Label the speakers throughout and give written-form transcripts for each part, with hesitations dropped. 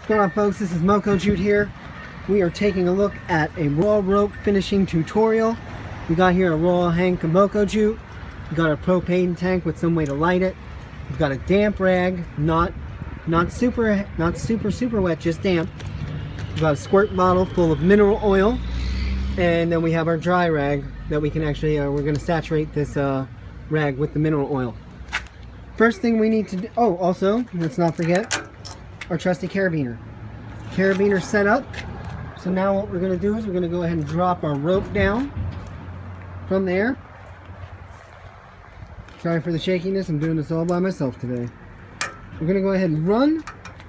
Speaker 1: What's going on, folks? This is Jute here. We are taking a look at a raw rope finishing tutorial. We got here a raw hank of Jute. We got a propane tank with some way to light it. We've got a damp rag, not super wet, just damp. We've got a squirt bottle full of mineral oil, and then we have our dry rag that we can actually we're going to saturate this rag with the mineral oil. First thing we need to do, oh, also let's not forget our trusty carabiner. Carabiner set up. So now what we're going to do is we're going to go ahead and drop our rope down from there. Sorry for the shakiness, I'm doing this all by myself today. We're going to go ahead and run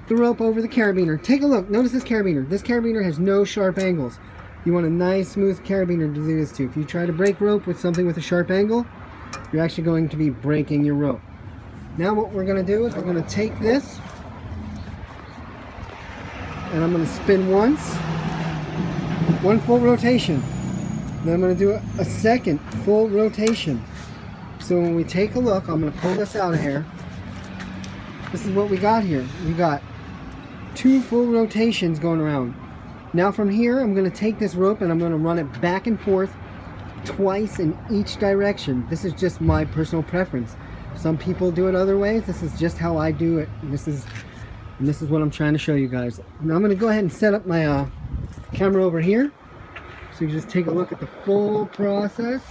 Speaker 1: the rope over the carabiner. Take a look, notice this carabiner. This carabiner has no sharp angles. You want a nice smooth carabiner to do this to. If you try to break rope with something with a sharp angle, you're actually going to be breaking your rope. Now what we're going to do is we're going to take this and I'm going to spin once, one full rotation. Then I'm going to do a second full rotation. So when we take a look, I'm going to pull this out of here. This is what we got here. We got two full rotations going around. Now from here, I'm going to take this rope and I'm going to run it back and forth twice in each direction. This is just my personal preference. Some people do it other ways. This is just how I do it. And this is what I'm trying to show you guys. Now I'm going to go ahead and set up my camera over here, so you just take a look at the full process.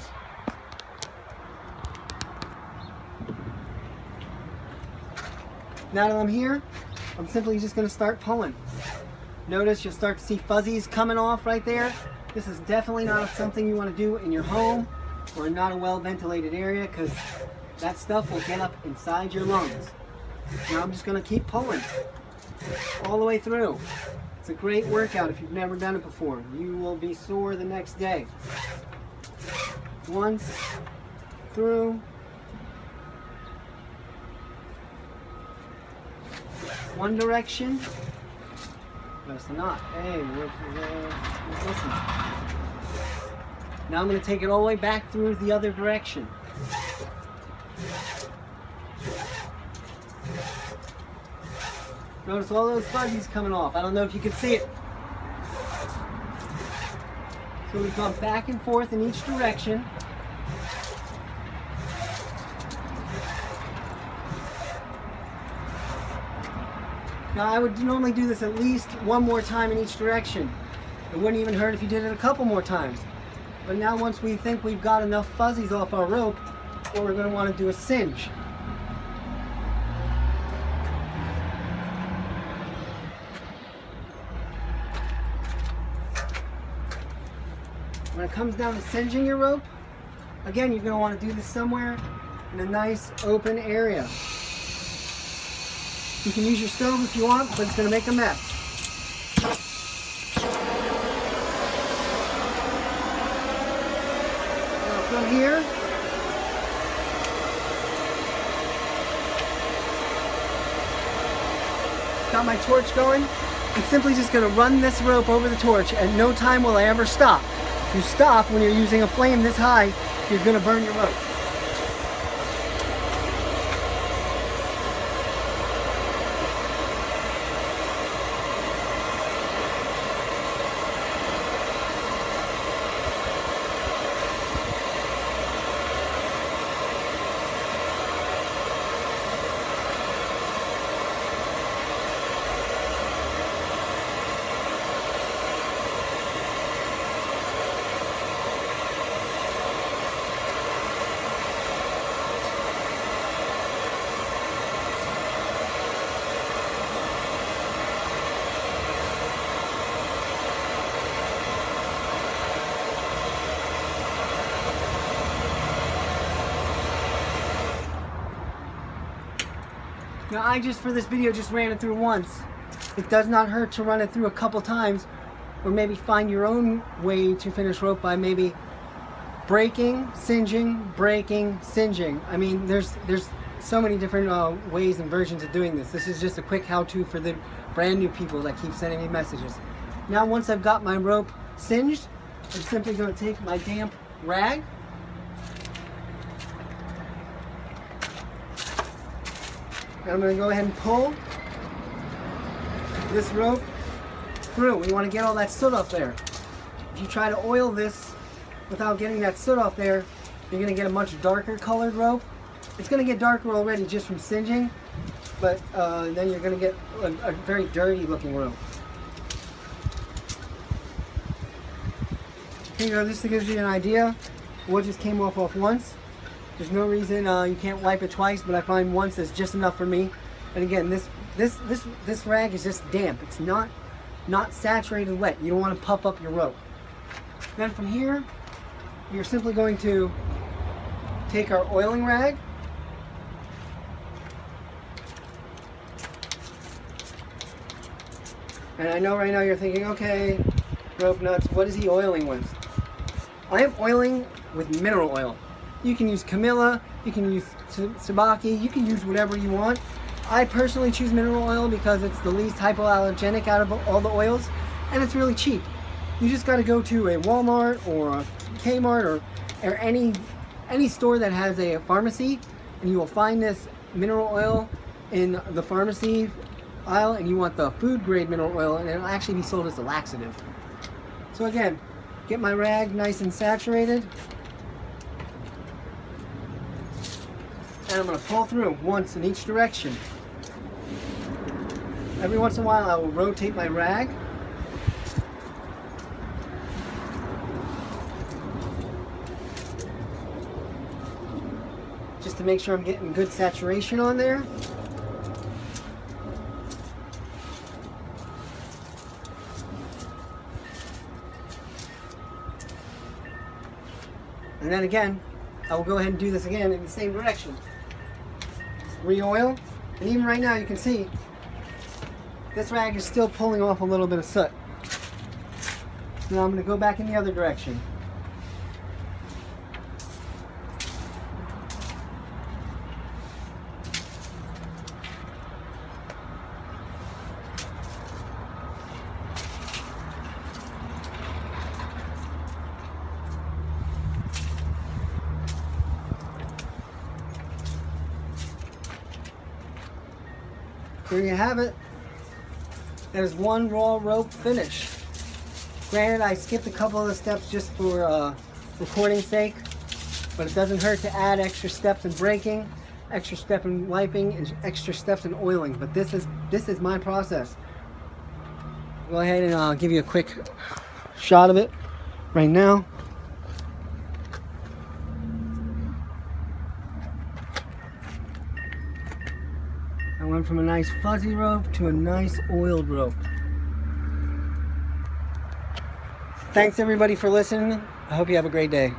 Speaker 1: Now that I'm here, I'm simply just going to start pulling. Notice you'll start to see fuzzies coming off right there. This is definitely not something you want to do in your home or not a well ventilated area, because that stuff will get up inside your lungs. Now I'm just going to keep pulling all the way through. It's a great workout if you've never done it before. You will be sore the next day. Once, through, one direction. That's the knot. Hey, listen. Now I'm going to take it all the way back through the other direction. Notice all those fuzzies coming off. I don't know if you can see it. So we've gone back and forth in each direction. Now I would normally do this at least one more time in each direction. It wouldn't even hurt if you did it a couple more times. But now once we think we've got enough fuzzies off our rope, what we're going to want to do is singe. When it comes down to singeing your rope, again, you're going to want to do this somewhere in a nice open area. You can use your stove if you want, but it's going to make a mess. Now from here, got my torch going. I'm simply just going to run this rope over the torch. At no time will I ever stop. If you stop when you're using a flame this high, you're going to burn your rope. Now for this video, just ran it through once. It does not hurt to run it through a couple times, or maybe find your own way to finish rope by maybe breaking, singeing, breaking, singeing. I mean, there's so many different ways and versions of doing this. This is just a quick how-to for the brand new people that keep sending me messages. Now once I've got my rope singed, I'm simply going to take my damp rag, and I'm going to go ahead and pull this rope through. We want to get all that soot off there. If you try to oil this without getting that soot off there, you're going to get a much darker colored rope. It's going to get darker already just from singeing, but then you're going to get a very dirty looking rope. Here you go, this gives you an idea of what just came off once. There's no reason you can't wipe it twice, but I find once is just enough for me. And again, this rag is just damp. It's not saturated wet. You don't want to puff up your rope. Then from here, you're simply going to take our oiling rag. And I know right now you're thinking, okay, rope nuts, what is he oiling with? I am oiling with mineral oil. You can use Camilla, you can use Sabaki, you can use whatever you want. I personally choose mineral oil because it's the least hypoallergenic out of all the oils, and it's really cheap. You just got to go to a Walmart or a Kmart or any store that has a pharmacy, and you will find this mineral oil in the pharmacy aisle, and you want the food grade mineral oil, and it'll actually be sold as a laxative. So again, get my rag nice and saturated, and I'm going to pull through once in each direction. Every once in a while I will rotate my rag. Just to make sure I'm getting good saturation on there. And then again, I will go ahead and do this again in the same direction. Re-oil, and even right now you can see this rag is still pulling off a little bit of soot. Now I'm going to go back in the other direction. There you have it. There's one raw rope finish. Granted, I skipped a couple of the steps just for recording's sake, but it doesn't hurt to add extra steps in braking, extra step in wiping, and extra steps in oiling. But this is my process. Go ahead and I'll give you a quick shot of it right now. I went from a nice fuzzy rope to a nice oiled rope. Thanks everybody for listening. I hope you have a great day.